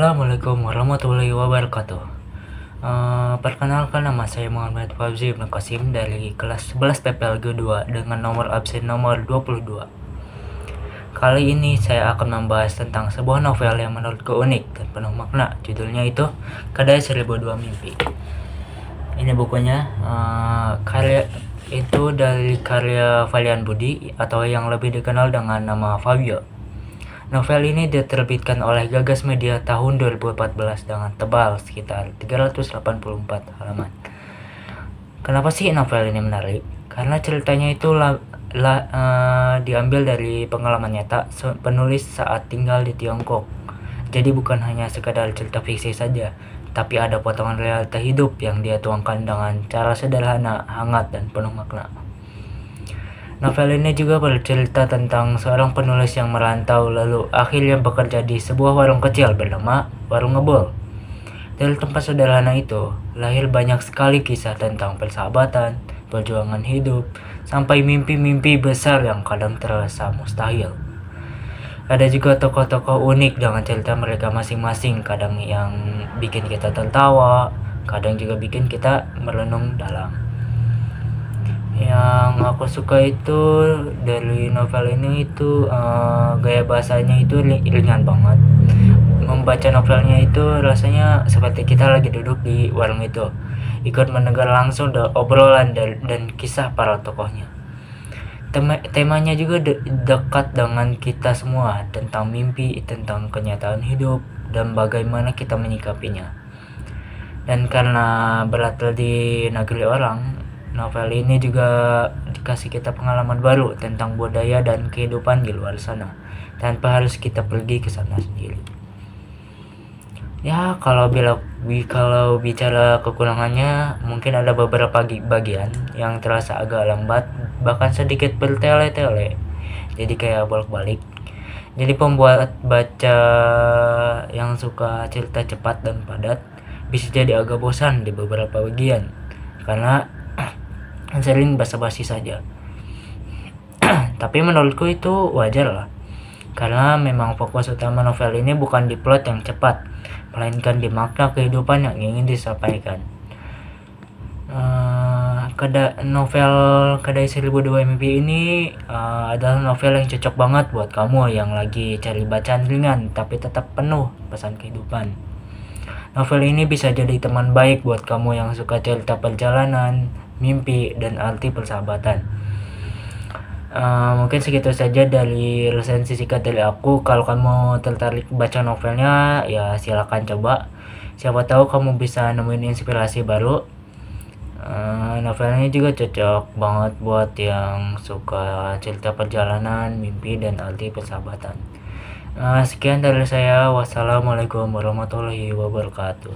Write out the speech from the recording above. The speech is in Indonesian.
Assalamualaikum warahmatullahi wabarakatuh. Perkenalkan, nama saya Muhammad Fauzi Ibnu Qasim dari kelas 11 PPLG 2 dengan nomor absen nomor 22. Kali ini saya akan membahas tentang sebuah novel yang menurutku unik dan penuh makna. Judulnya itu Kedai 1002 Mimpi. Ini bukunya, karya itu dari karya Valian Budi atau yang lebih dikenal dengan nama Fabio. Novel ini diterbitkan oleh Gagas Media tahun 2014 dengan tebal sekitar 384 halaman. Kenapa sih novel ini menarik? Karena ceritanya itu diambil dari pengalaman nyata penulis saat tinggal di Tiongkok. Jadi bukan hanya sekadar cerita fiksi saja, tapi ada potongan realita hidup yang dia tuangkan dengan cara sederhana, hangat, dan penuh makna. Novel ini juga bercerita tentang seorang penulis yang merantau lalu akhirnya bekerja di sebuah warung kecil bernama Warung Ngebul. Dari tempat sederhana itu, lahir banyak sekali kisah tentang persahabatan, perjuangan hidup, sampai mimpi-mimpi besar yang kadang terasa mustahil. Ada juga tokoh-tokoh unik dengan cerita mereka masing-masing, kadang yang bikin kita tertawa, kadang juga bikin kita merenung dalam. Yang aku suka itu dari novel ini itu gaya bahasanya itu ringan banget. Membaca novelnya itu rasanya seperti kita lagi duduk di warung itu, ikut mendengar langsung obrolan dan kisah para tokohnya. Temanya juga dekat dengan kita semua, tentang mimpi, tentang kenyataan hidup, dan bagaimana kita menyikapinya. Dan karena berlatar di negeri orang, novel ini juga dikasih kita pengalaman baru tentang budaya dan kehidupan di luar sana, tanpa harus kita pergi ke sana sendiri. Ya, kalau bicara kekurangannya, mungkin ada beberapa bagian yang terasa agak lambat, bahkan sedikit bertele-tele. Jadi kayak bolak-balik. Jadi pembuat baca yang suka cerita cepat dan padat bisa jadi agak bosan di beberapa bagian, karena sering basa-basi saja. Tapi menurutku itu wajar lah, karena memang fokus utama novel ini bukan di plot yang cepat, melainkan di makna kehidupan yang ingin disampaikan. Novel Kedai 1002 Mimpi ini adalah novel yang cocok banget buat kamu yang lagi cari bacaan ringan tapi tetap penuh pesan kehidupan. Novel ini bisa jadi teman baik buat kamu yang suka cerita perjalanan, mimpi, dan arti persahabatan. Mungkin segitu saja dari resensi singkat dari aku. Kalau kamu tertarik baca novelnya, ya silakan coba. Siapa tahu kamu bisa nemuin inspirasi baru. Novelnya juga cocok banget buat yang suka cerita perjalanan, mimpi, dan arti persahabatan. Sekian dari saya. Wassalamualaikum warahmatullahi wabarakatuh.